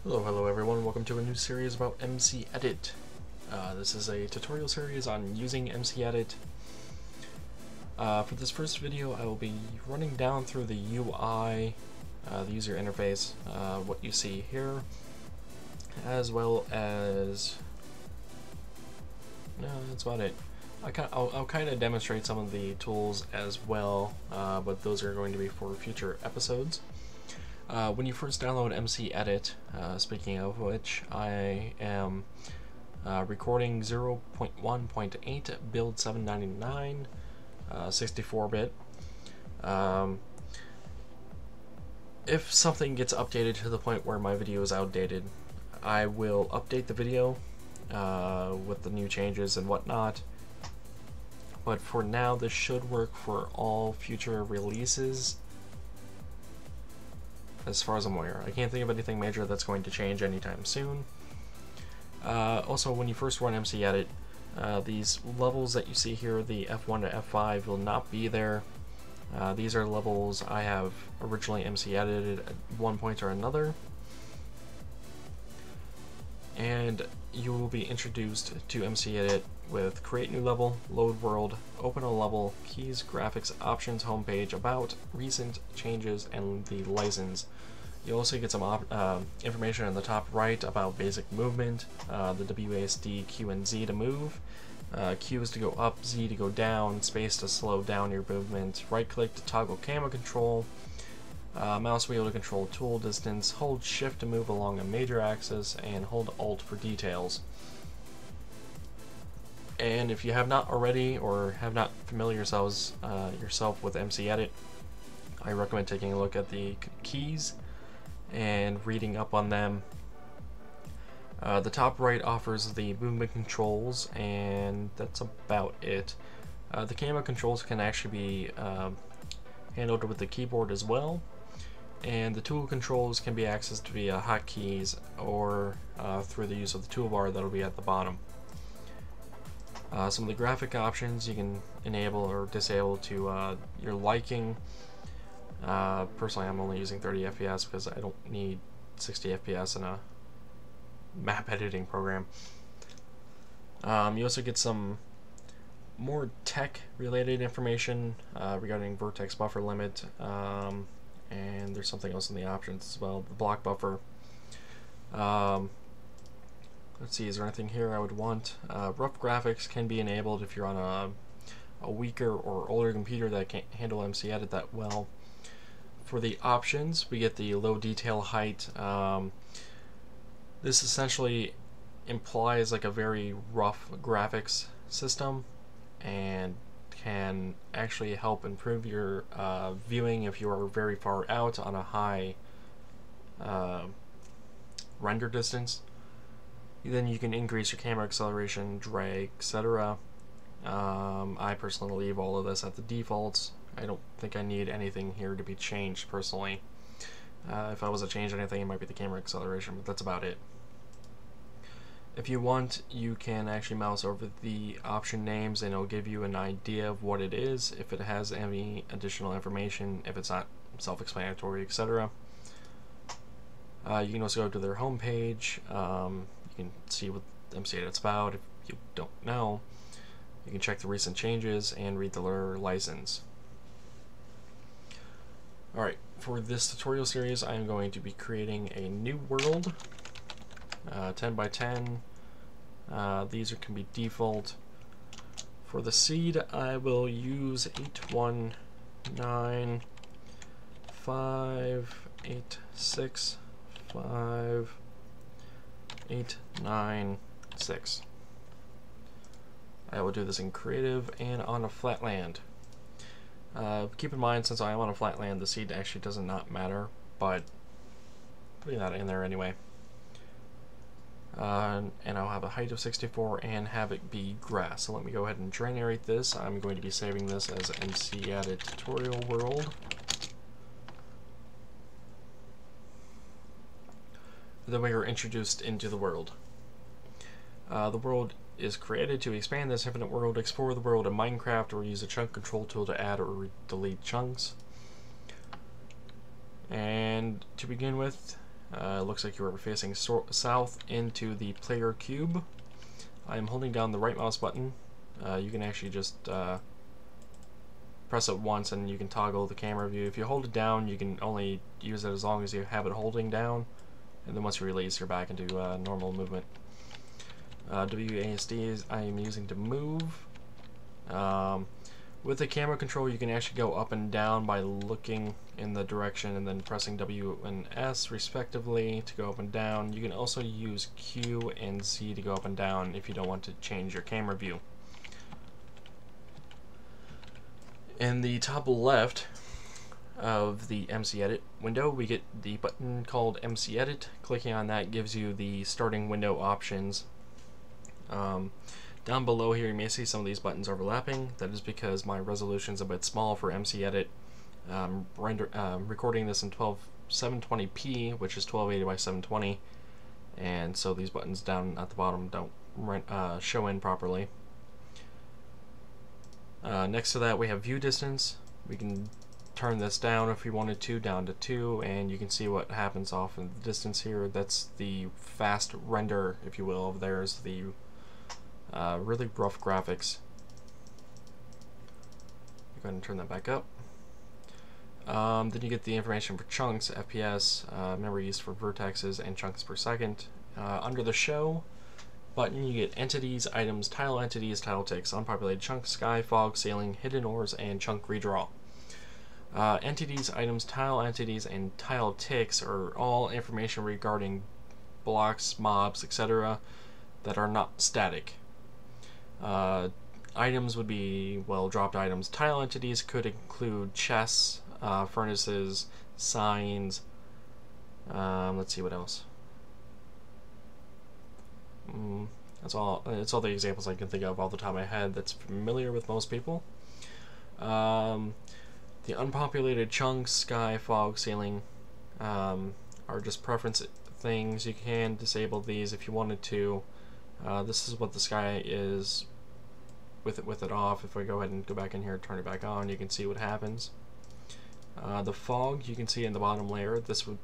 Hello everyone, welcome to a new series about MCEdit. This is a tutorial series on using MCEdit. For this first video I will be running down through the UI, the user interface, what you see here, as well as... no, that's about it. I'll kind of demonstrate some of the tools as well, but those are going to be for future episodes. When you first download MCEdit, speaking of which, I am recording 0.1.8 build799, 64-bit. If something gets updated to the point where my video is outdated, I will update the video with the new changes and whatnot. But for now, this should work for all future releases, as far as I'm aware. I can't think of anything major that's going to change anytime soon. Also, when you first run MCEdit, these levels that you see here, the F1 to F5, will not be there. These are levels I have originally MCEdited at one point or another. And you will be introduced to MCEdit with create new level, load world, open a level, keys, graphics, options, homepage, about, recent changes, and the license. You also get some information on the top right about basic movement, the WASD, Q, and Z to move. Q is to go up, Z to go down, space to slow down your movement, right click to toggle camera control, mouse wheel to control tool distance, hold shift to move along a major axis, and hold alt for details. And if you have not already, or have not familiar yourself with MCEdit, I recommend taking a look at the keys and reading up on them. The top right offers the movement controls, and that's about it. The camera controls can actually be handled with the keyboard as well, and the tool controls can be accessed via hotkeys or through the use of the toolbar that'll be at the bottom. Some of the graphic options you can enable or disable to your liking. Personally, I'm only using 30 FPS because I don't need 60 FPS in a map editing program. You also get some more tech related information regarding vertex buffer limit, and there's something else in the options as well, the block buffer. Let's see, is there anything here I would want? Rough graphics can be enabled if you're on a weaker or older computer that can't handle MCEdit that well. For the options, we get the low detail height. This essentially implies like a very rough graphics system and can actually help improve your viewing if you are very far out on a high render distance. Then you can increase your camera acceleration, drag, etc. I personally leave all of this at the defaults. I don't think I need anything here to be changed personally. If I was to change anything, it might be the camera acceleration, but that's about it. If you want, you can actually mouse over the option names and it'll give you an idea of what it is, if it has any additional information, if it's not self-explanatory, etc. You can also go to their homepage. You can see what MCEdit's about. If you don't know, you can check the recent changes and read the license. Alright, for this tutorial series I am going to be creating a new world, 10 by 10. These can be default. For the seed I will use 81958658996. I will do this in creative and on a flat land. Keep in mind, since I am on a flat land, the seed actually does not matter, but putting that in there anyway. And I'll have a height of 64 and have it be grass. So let me go ahead and generate this. I'm going to be saving this as MCEdit tutorial world. Then we are introduced into the world. The world is created to expand this infinite world, explore the world in Minecraft, or use a chunk control tool to add or delete chunks. And to begin with, It looks like you are facing south into the player cube. I am holding down the right mouse button. You can actually just press it once and you can toggle the camera view. If you hold it down, you can only use it as long as you have it holding down, and then once you release, you're back into normal movement. WASD I am using to move. With the camera control, you can actually go up and down by looking in the direction and then pressing W and S respectively to go up and down. You can also use Q and Z to go up and down if you don't want to change your camera view. In the top left of the MCEdit window, we get the button called MCEdit. Clicking on that gives you the starting window options. Down below here, you may see some of these buttons overlapping. That is because my resolution is a bit small for MCEdit. Recording this in 720p, which is 1280 by 720, and so these buttons down at the bottom don't show in properly. Next to that, we have view distance. We can turn this down if we wanted to, down to 2, and you can see what happens off in the distance here. That's the fast render, if you will, of theirs, the really rough graphics. Go ahead and turn that back up. Then you get the information for chunks, FPS, memory used for vertexes, and chunks per second. Under the show button, you get entities, items, tile entities, tile ticks, unpopulated chunks, sky, fog, ceiling, hidden ores, and chunk redraw. Entities, items, tile entities, and tile ticks are all information regarding blocks, mobs, etc. that are not static. Items would be, well, dropped items. Tile entities could include chests, furnaces, signs. Let's see what else. That's all the examples I can think of off the top of my head that's familiar with most people. The unpopulated chunks, sky, fog, ceiling are just preference things. You can disable these if you wanted to. This is what the sky is with it off. If I go ahead and go back in here and turn it back on, you can see what happens. The fog, you can see in the bottom layer, this would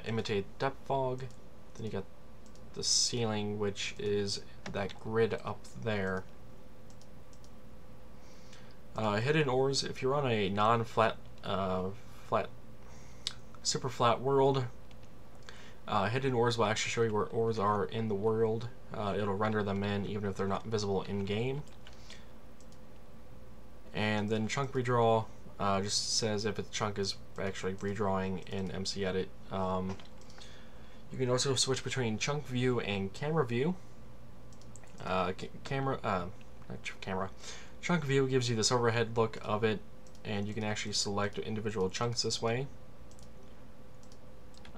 imitate depth fog. Then you got the ceiling, which is that grid up there. Hidden ores, if you're on a non-flat, super flat world, hidden ores will actually show you where ores are in the world. It'll render them in even if they're not visible in game. And then chunk redraw just says if a chunk is actually redrawing in MCEdit. You can also switch between chunk view and camera view. Chunk view gives you this overhead look of it, and you can actually select individual chunks this way.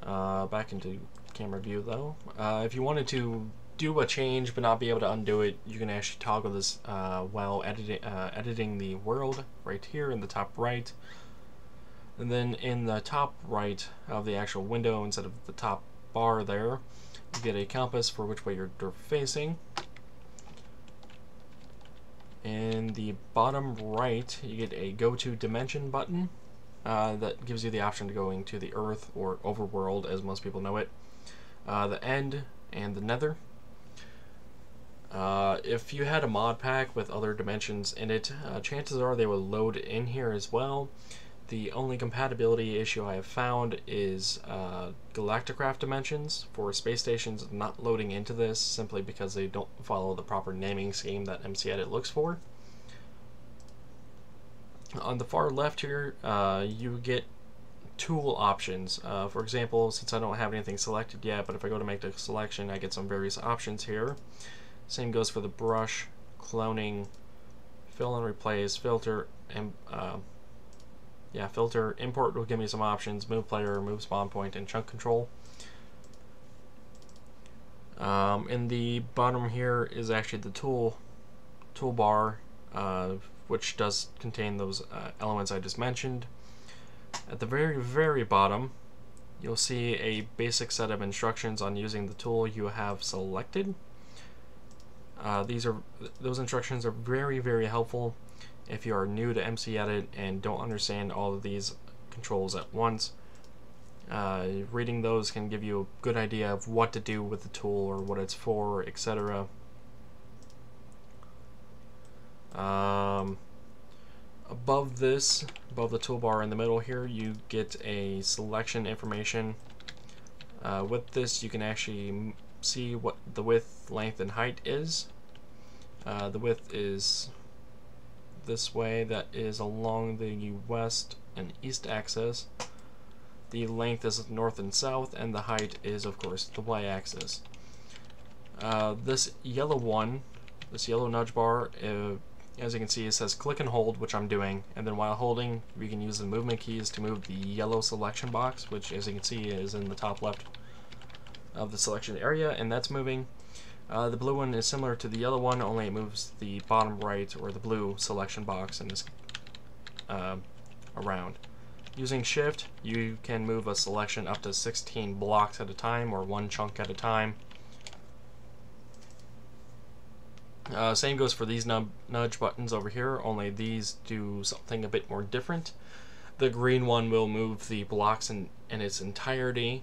Back into camera view though. If you wanted to do a change but not be able to undo it, you can actually toggle this while editing the world right here in the top right. And then in the top right of the actual window, instead of the top bar there, you get a compass for which way you're facing. In the bottom right, you get a go to dimension button that gives you the option to going to the Earth or Overworld, as most people know it, the End, and the Nether. If you had a mod pack with other dimensions in it, chances are they will load in here as well. The only compatibility issue I have found is Galacticraft dimensions for space stations not loading into this simply because they don't follow the proper naming scheme that MCEdit looks for. On the far left here, you get tool options. For example, since I don't have anything selected yet, but if I go to make the selection, I get some various options here. Same goes for the brush, cloning, fill and replace, filter, and filter. Import will give me some options: move player, move spawn point, and chunk control. In the bottom here is actually the toolbar, which does contain those elements I just mentioned. At the very bottom, you'll see a basic set of instructions on using the tool you have selected. Those instructions are very helpful if you are new to MCEdit and don't understand all of these controls at once. Reading those can give you a good idea of what to do with the tool or what it's for, etc. Above this, above the toolbar in the middle here, you get a selection information. With this, you can actually see what the width, length, and height is. The width is this way, that is along the west and east axis. The length is north and south, and the height is, of course, the y-axis. This yellow one, this yellow nudge bar, as you can see, it says click and hold, which I'm doing, and then while holding, we can use the movement keys to move the yellow selection box, which, as you can see, is in the top left of the selection area, and that's moving. The blue one is similar to the yellow one, only it moves the bottom right, or the blue selection box, and is around. Using shift, you can move a selection up to 16 blocks at a time, or one chunk at a time. Same goes for these nudge buttons over here, only these do something a bit more different. The green one will move the blocks in its entirety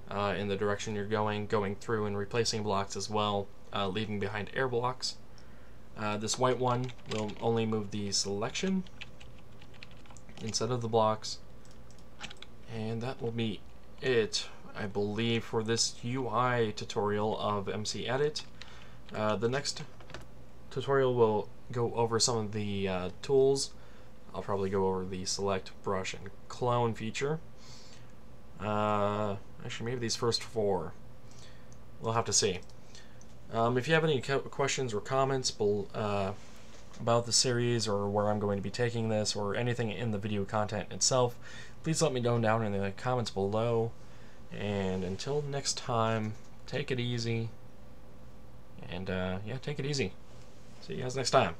in the direction you're going through and replacing blocks as well, leaving behind air blocks. This white one will only move the selection instead of the blocks. And that will be it, I believe, for this UI tutorial of MCEdit. The next tutorial will go over some of the tools. I'll probably go over the select, brush, and clone feature. Actually, maybe these first four. We'll have to see. If you have any questions or comments about the series, or where I'm going to be taking this, or anything in the video content itself, please let me know down in the comments below. And until next time, take it easy. And yeah, take it easy. See you guys next time.